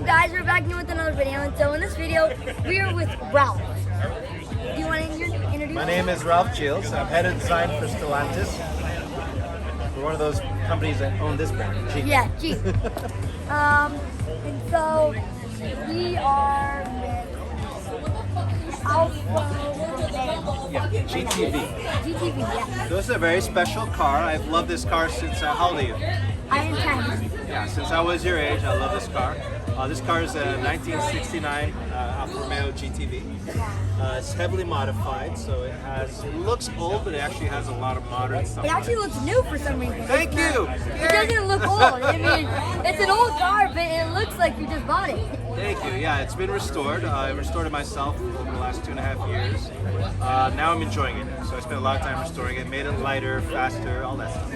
guys, we're back here with another video, and so in this video, we are with Ralph. Do you want to introduce? My name is Ralph Gilles. I'm head of design for Stellantis. We're one of those companies that own this brand, Jeep. Yeah, Jeep. And so we are with Alfa Romeo. Yeah, GTV. GTV, yeah. So this is a very special car. I've loved this car since, how old are you? I am 10. Yeah, since I was your age, I love this car. This car is a 1969 Alfa Romeo GTV. It's heavily modified, so it looks old, but it actually has a lot of modern stuff. It actually looks new for some reason. Thank you! It doesn't look old. I mean, it's an old car, but it looks like you just bought it. Thank you. Yeah, it's been restored. I restored it myself over the last 2.5 years. Now I'm enjoying it. So I spent a lot of time restoring it, made it lighter, faster, all that stuff.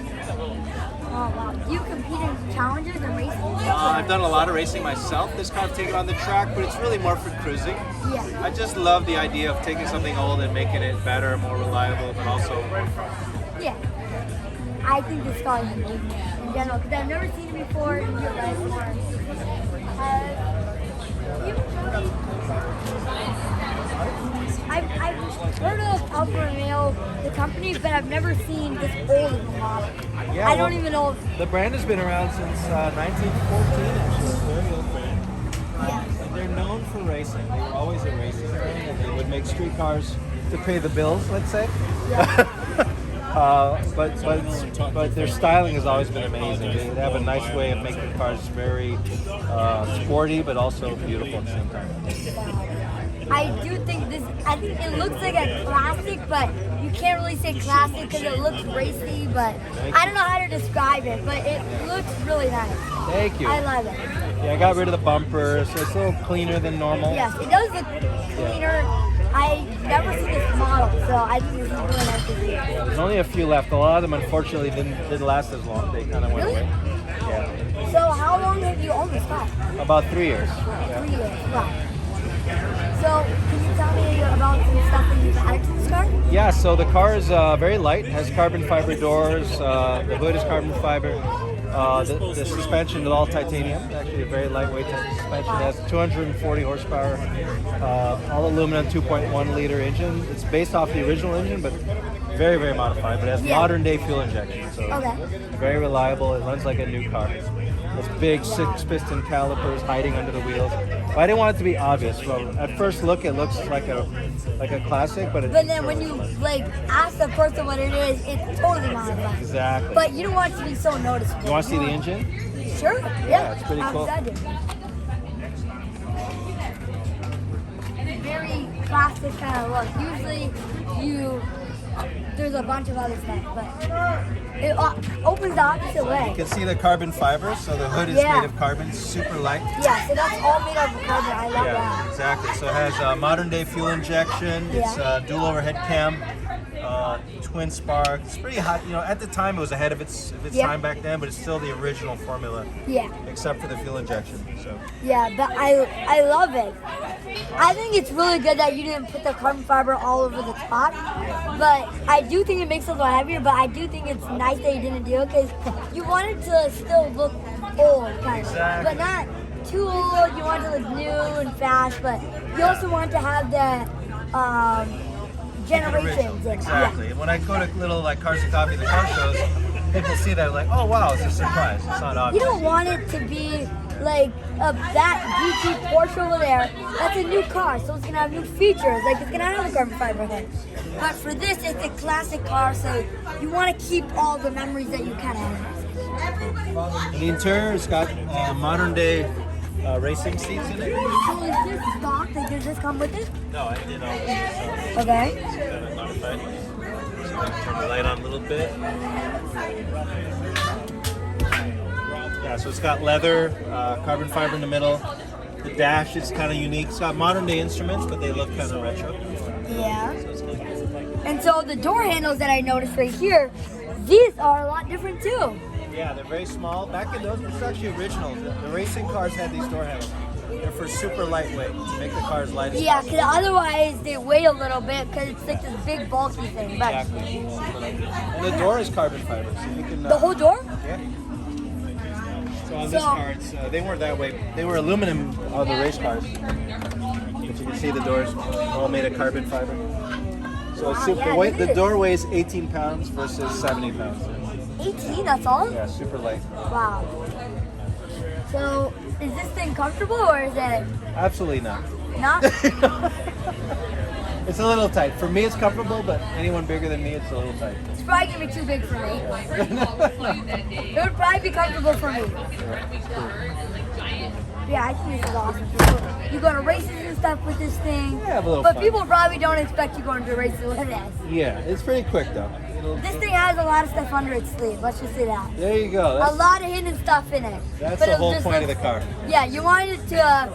Oh, wow. Do you compete in challenges and racing? I've done a lot of racing myself. This car I've taken on the track, but it's really more for cruising. Yeah. I just love the idea of taking something old and making it better, more reliable, but also Yeah. I think this car is amazing in general, because I've never seen it before in real life. I've heard of Alfa Romeo, the company, but I've never seen this old of a model. Yeah, I don't even know if... The brand has been around since 1914, actually. It's a very old brand. Yeah. They're known for racing. They were always a racing brand, and they would make street cars to pay the bills, let's say. Yeah. But their styling has always been amazing. They have a nice way of making cars very sporty, but also beautiful at the same time. I do think this, I think it looks like a classic, but you can't really say classic because it looks racy, but I don't know how to describe it, but it looks really nice. Thank you. I love it. Yeah, I got rid of the bumper, so it's a little cleaner than normal. Yes, it does look cleaner. I never seen this model, so I think this is really nice to see. There's only a few left. A lot of them, unfortunately, didn't last as long. They kind of went Really? away. Yeah. So how long have you owned this car? About 3 years. Yeah. 3 years. Wow. So can you tell me about some stuff that you've added to this car? Yeah, so the car is very light, has carbon fiber doors, the hood is carbon fiber, the suspension is all titanium, actually a very lightweight suspension. It has 240 horsepower, all aluminum 2.1 liter engine. It's based off the original engine, but very, very modified, but it has modern day fuel injection, so very reliable. It runs like a new car. It's big 6-piston calipers hiding under the wheels. But I didn't want it to be obvious. Well, at first look, it looks like a classic, but then when you like ask the person what it is, it's totally modified. Exactly. But you don't want it to be so noticeable. You want to see the engine? Sure. Yeah, it's pretty cool. Very classic kind of look. Usually there's a bunch of other stuff, but it opens the opposite way. You can see the carbon fiber, so the hood is made of carbon, super light. Yeah, so that's all made of carbon. I love that. Exactly. So it has modern day fuel injection. It's dual overhead cam, twin spark. It's pretty hot. You know, at the time it was ahead of its time back then, but it's still the original formula. Yeah. Except for the fuel injection. So. Yeah, but I love it. I think it's really good that you didn't put the carbon fiber all over the top, but I do think it makes it a little heavier, but I do think it's nice that you didn't do it because you want it to still look old, kind of, but not too old. You want it to look new and fast, but you also want to have the generations. Exactly. And when I go to little like Cars and Coffee, the car shows, people see that like, oh wow, it's a surprise. It's not obvious. You don't want it to be like that GT Porsche over there. That's a new car, so it's gonna have new features. Like it's gonna have a carbon fiber hood. But for this, it's a classic car, so you want to keep all the memories that you kind of have. The interior has got modern day racing seats in it. So is this stock? Like, does this come with it? No, I did all this. Okay. Modified. So I can turn the light on a little bit. Yeah, so it's got leather, carbon fiber in the middle. The dash is kind of unique. It's got modern day instruments, but they look kind of retro. Yeah. And so the door handles that I noticed right here, these are a lot different too. Yeah, they're very small. Back in those, it's actually original. The racing cars had these door handles. They're for super lightweight, to make the cars light as Yeah, possible. because otherwise they weigh a little bit because it's like this big bulky thing. But Exactly. And the door is carbon fiber, so you can... the whole door? Yeah. So So on this car, they weren't that way. They were aluminum on the race cars. But you can see the doors all made of carbon fiber. So it's the door weighs 18 pounds versus 70 pounds. 18, that's all? Yeah, super light. Wow. So, is this thing comfortable or is it? Absolutely not. Not? It's a little tight. For me, it's comfortable, but anyone bigger than me, it's a little tight. It's probably gonna be too big for me. It would probably be comfortable for me. Yeah, I think this is awesome. You go to races and stuff with this thing. Yeah, have a little but fun. People probably don't expect you going to races with this. Yeah, it's pretty quick though. This thing has a lot of stuff under its sleeve. Let's just say that. There you go. A lot of hidden stuff in it. That's But the it whole just point of looks- the car. Yeah, you want it to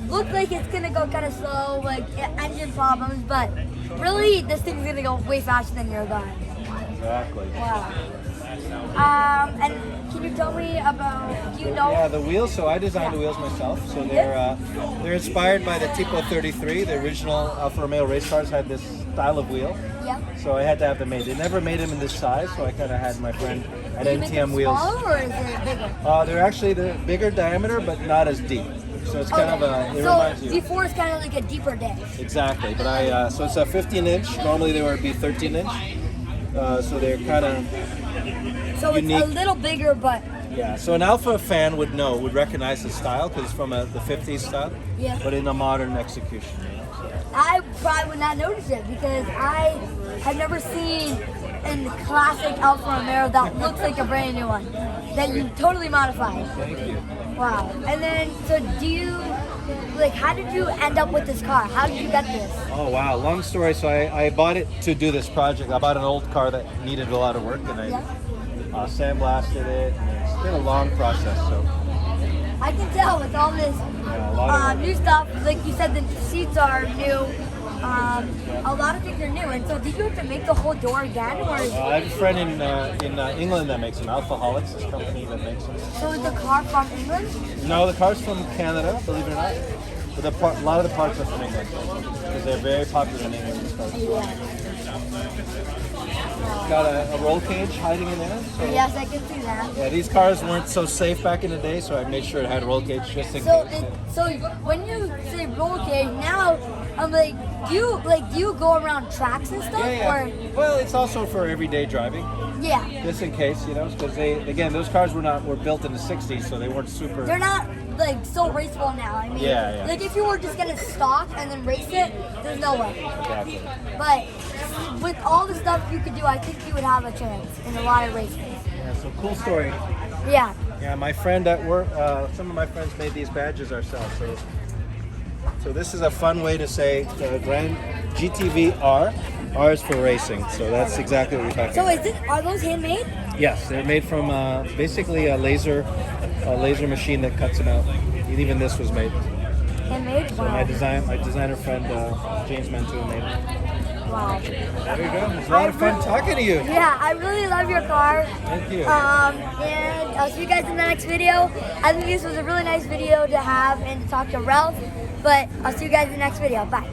look like it's gonna go kind of slow, like engine problems, but really this thing's gonna go way faster than you're going. Exactly. Wow. And can you tell me about? Do you know? Yeah, the wheels. So I designed the wheels myself. So they're inspired by the Tipo 33. The original Alfa Romeo race cars had this style of wheel. Yeah. So I had to have them made. They never made them in this size, so I kind of had my friend at Do you make NTM it wheels. smaller or is it bigger? They're actually the bigger diameter, but not as deep. So it's kind of a. It reminds you. D4 is kind of like a deeper dash. Exactly, but so it's a 15-inch. Normally they would be 13-inch. So they're kind of. So unique. it's a little bigger, but Yeah, so an Alfa fan would recognize the style because it's from the 50s style, yeah. but in a modern execution. I probably would not notice it because I have never seen a classic Alfa Romeo that looks like a brand new one that you totally modified. Thank you. Wow. And then, so do you, how did you end up with this car? How did you get this? Oh wow, long story. So I bought it to do this project. I bought an old car that needed a lot of work, and I sandblasted it. And it's been a long process. So I can tell with all this a lot of new stuff, like you said, the seats are new. A lot of things are new. And so did you have to make the whole door again? Or I have a friend in England that makes them. Alfaholics, this company that makes them. so is the car from England? No, the car's from Canada, believe it or not. But a lot of the parts are from England because they're very popular in England. These cars. Yeah. It's got a roll cage hiding in there. So Yes, I can see that. yeah, these cars weren't so safe back in the day, so I made sure it had a roll cage just in So, case. so when you say roll cage, now I'm like, do you go around tracks and stuff? Yeah. Or Well, it's also for everyday driving, yeah, just in case, because those cars were built in the 60s, so they weren't super. they're not so raceable now. I mean, Yeah. like if you were just gonna stock and then race it, there's no way. Exactly. But with all the stuff you could do, I think you would have a chance in a lot of races. Yeah, so cool story. Yeah. Yeah, my friend at work, some of my friends made these badges ourselves. So this is a fun way to say Grand GTV R. R is for racing, so that's exactly what we're talking So about. are those handmade? Yes, they're made from basically a laser machine that cuts them out. And even this was made. Handmade? So Wow. my designer friend James Mantua made it. Wow. There you go. It's a lot of fun talking to you. Yeah, I really love your car. Thank you. And I'll see you guys in the next video. I think this was a really nice video to have and to talk to Ralph. But I'll see you guys in the next video. Bye.